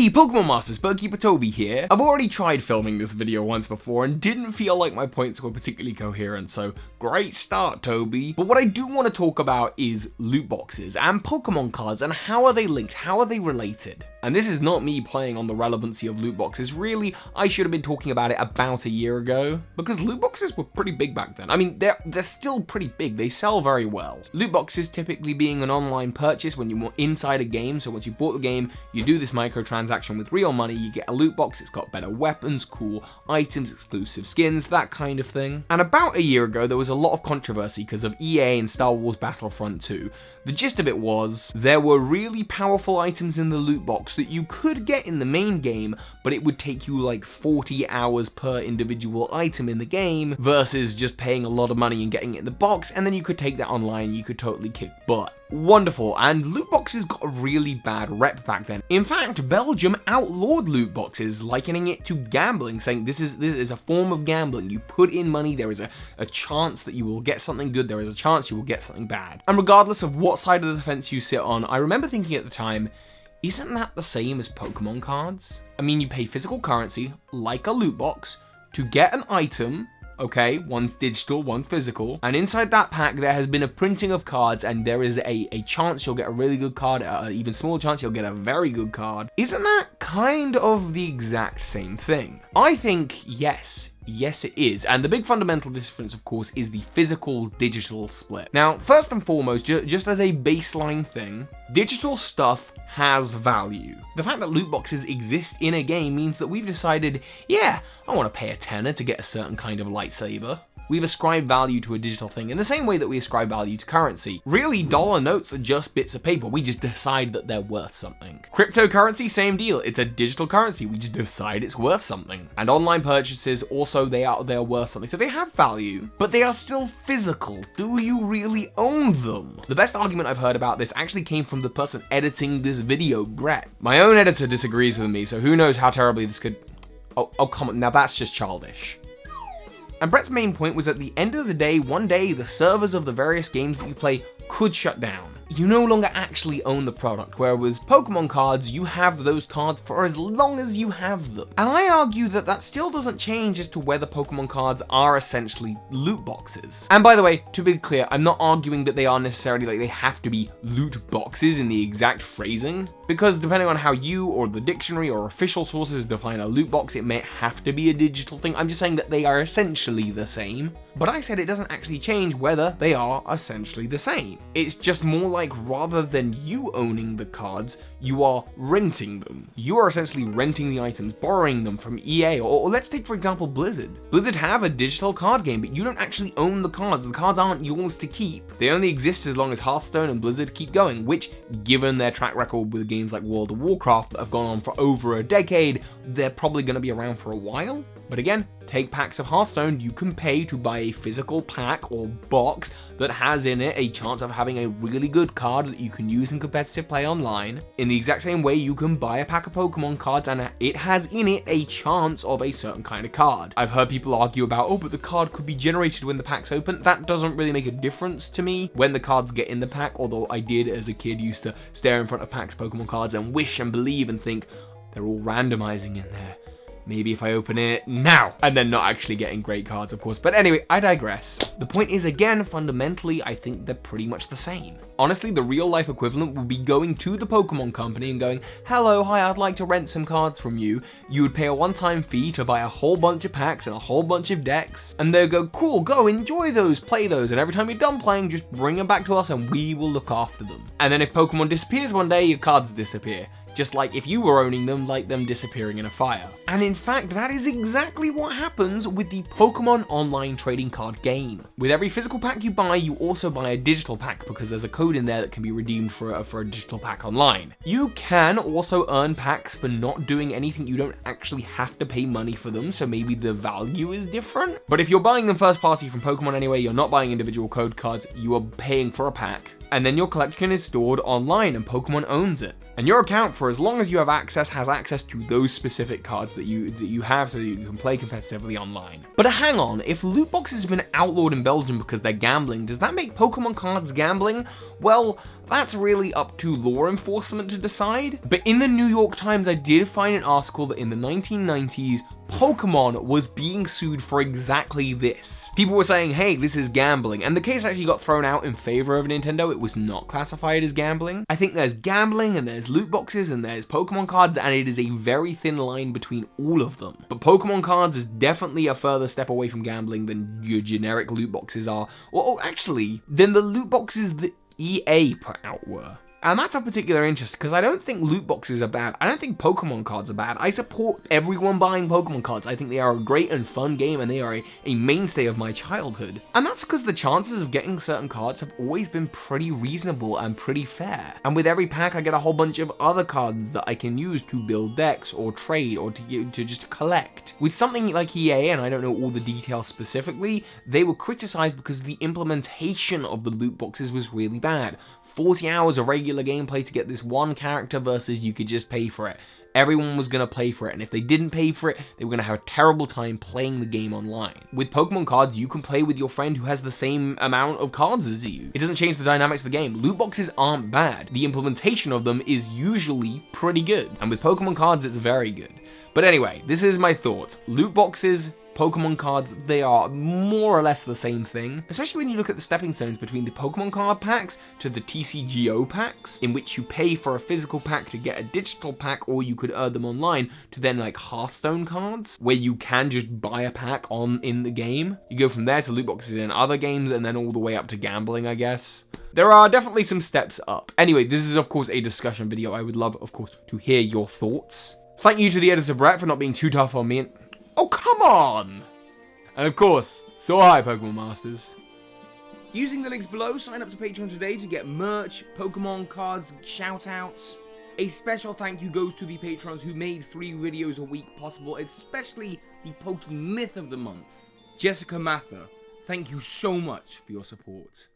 Hey Pokemon Masters, Birdkeeper Toby here. I've already tried filming this video once before and didn't feel like my points were particularly coherent, so great start Toby. But what I do want to talk about is loot boxes and Pokemon cards and how are they linked, how are they related? And this is not me playing on the relevancy of loot boxes. Really, I should have been talking about it about a year ago, because loot boxes were pretty big back then. I mean, they're still pretty big. They sell very well. Loot boxes typically being an online purchase when you're inside a game. So once you bought the game, you do this microtransaction with real money, you get a loot box. It's got better weapons, cool items, exclusive skins, that kind of thing. And about a year ago, there was a lot of controversy because of EA and Star Wars Battlefront 2. The gist of it was, there were really powerful items in the loot box that you could get in the main game, but it would take you like 40 hours per individual item in the game, versus just paying a lot of money and getting it in the box, and then you could take that online, you could totally kick butt. Wonderful, and loot boxes got a really bad rep back then. In fact, Belgium outlawed loot boxes, likening it to gambling, saying this is a form of gambling. You put in money, there is a chance that you will get something good, there is a chance you will get something bad. And regardless of what side of the fence you sit on, I remember thinking at the time, isn't that the same as Pokemon cards? I mean, you pay physical currency, like a loot box, to get an item. Okay, one's digital, one's physical, and inside that pack there has been a printing of cards, and there is a chance you'll get a really good card, even smaller chance you'll get a very good card. Isn't that kind of the exact same thing? I think yes. Yes, it is. And the big fundamental difference, of course, is the physical-digital split. Now, first and foremost, just as a baseline thing, digital stuff has value. The fact that loot boxes exist in a game means that we've decided, yeah, I want to pay a tenner to get a certain kind of lightsaber. We've ascribed value to a digital thing in the same way that we ascribe value to currency. Really, dollar notes are just bits of paper. We just decide that they're worth something. Cryptocurrency, same deal. It's a digital currency. We just decide it's worth something. And online purchases, also, they are worth something. So they have value, but they are still physical. Do you really own them? The best argument I've heard about this actually came from the person editing this video, Bret. My own editor disagrees with me, so who knows how terribly this could... Oh, come on. Now that's just childish. And Bret's main point was at the end of the day, one day, the servers of the various games that you play could shut down. You no longer actually own the product, where with Pokemon cards, you have those cards for as long as you have them. And I argue that that still doesn't change as to whether Pokemon cards are essentially loot boxes. And by the way, to be clear, I'm not arguing that they are necessarily like they have to be loot boxes in the exact phrasing, because depending on how you or the dictionary or official sources define a loot box, it may have to be a digital thing. I'm just saying that they are essentially the same. But I said it doesn't actually change whether they are essentially the same. It's just more like rather than you owning the cards, you are renting them. You are essentially renting the items, borrowing them from EA, or let's take for example Blizzard. Blizzard have a digital card game, but you don't actually own the cards. The cards aren't yours to keep. They only exist as long as Hearthstone and Blizzard keep going, which, given their track record with games like World of Warcraft that have gone on for over a decade, they're probably going to be around for a while. But again, take packs of Hearthstone, you can pay to buy a physical pack or box that has in it a chance of having a really good card that you can use in competitive play online. In the exact same way, you can buy a pack of Pokemon cards and it has in it a chance of a certain kind of card. I've heard people argue about, oh, but the card could be generated when the pack's open. That doesn't really make a difference to me when the cards get in the pack, although I did as a kid used to stare in front of packs of Pokemon cards and wish and believe and think, they're all randomizing in there. Maybe if I open it now, and then not actually getting great cards, of course. But anyway, I digress. The point is, again, fundamentally, I think they're pretty much the same. Honestly, the real life equivalent would be going to the Pokemon company and going, hello, hi, I'd like to rent some cards from you. You would pay a one-time fee to buy a whole bunch of packs and a whole bunch of decks. And they'll go, cool, go enjoy those, play those. And every time you're done playing, just bring them back to us and we will look after them. And then if Pokemon disappears one day, your cards disappear. Just like if you were owning them, like them disappearing in a fire. And in fact, that is exactly what happens with the Pokemon online trading card game. With every physical pack you buy, you also buy a digital pack because there's a code in there that can be redeemed for a digital pack online. You can also earn packs for not doing anything. You don't actually have to pay money for them, so maybe the value is different. But if you're buying them first party from Pokemon anyway, you're not buying individual code cards, you are paying for a pack. and then your collection is stored online and Pokemon owns it. And your account, for as long as you have access, has access to those specific cards that you have so that you can play competitively online. But hang on, if loot boxes have been outlawed in Belgium because they're gambling, does that make Pokemon cards gambling? Well, that's really up to law enforcement to decide. But in the New York Times, I did find an article that in the 1990s, Pokemon was being sued for exactly this. People were saying, hey, this is gambling, and the case actually got thrown out in favor of Nintendo. It was not classified as gambling. I think there's gambling, and there's loot boxes, and there's Pokemon cards, and it is a very thin line between all of them. But Pokemon cards is definitely a further step away from gambling than your generic loot boxes are, or actually, than the loot boxes that EA put out were. And that's of particular interest because I don't think loot boxes are bad. I don't think Pokemon cards are bad. I support everyone buying Pokemon cards. I think they are a great and fun game and they are a mainstay of my childhood. And that's because the chances of getting certain cards have always been pretty reasonable and pretty fair. And with every pack I get a whole bunch of other cards that I can use to build decks or trade or to just collect. With something like EA, and I don't know all the details specifically, they were criticized because the implementation of the loot boxes was really bad. 40 hours of regular gameplay to get this one character versus you could just pay for it. Everyone was going to pay for it, and if they didn't pay for it, they were going to have a terrible time playing the game online. With Pokemon cards, you can play with your friend who has the same amount of cards as you. It doesn't change the dynamics of the game. Loot boxes aren't bad. The implementation of them is usually pretty good, and with Pokemon cards, it's very good. But anyway, this is my thoughts. Loot boxes, Pokemon cards, they are more or less the same thing, especially when you look at the stepping stones between the Pokemon card packs to the TCGO packs, in which you pay for a physical pack to get a digital pack, or you could earn them online, to then like Hearthstone cards, where you can just buy a pack in the game. You go from there to loot boxes in other games, and then all the way up to gambling, I guess. There are definitely some steps up. Anyway, this is of course a discussion video. I would love, of course, to hear your thoughts. Thank you to the editor Bret for not being too tough on me, and oh, come on! And of course, so hi, Pokemon Masters. Using the links below, sign up to Patreon today to get merch, Pokemon cards, shoutouts. A special thank you goes to the patrons who made 3 videos a week possible, especially the Poke Myth of the Month. Jessica Mather, thank you so much for your support.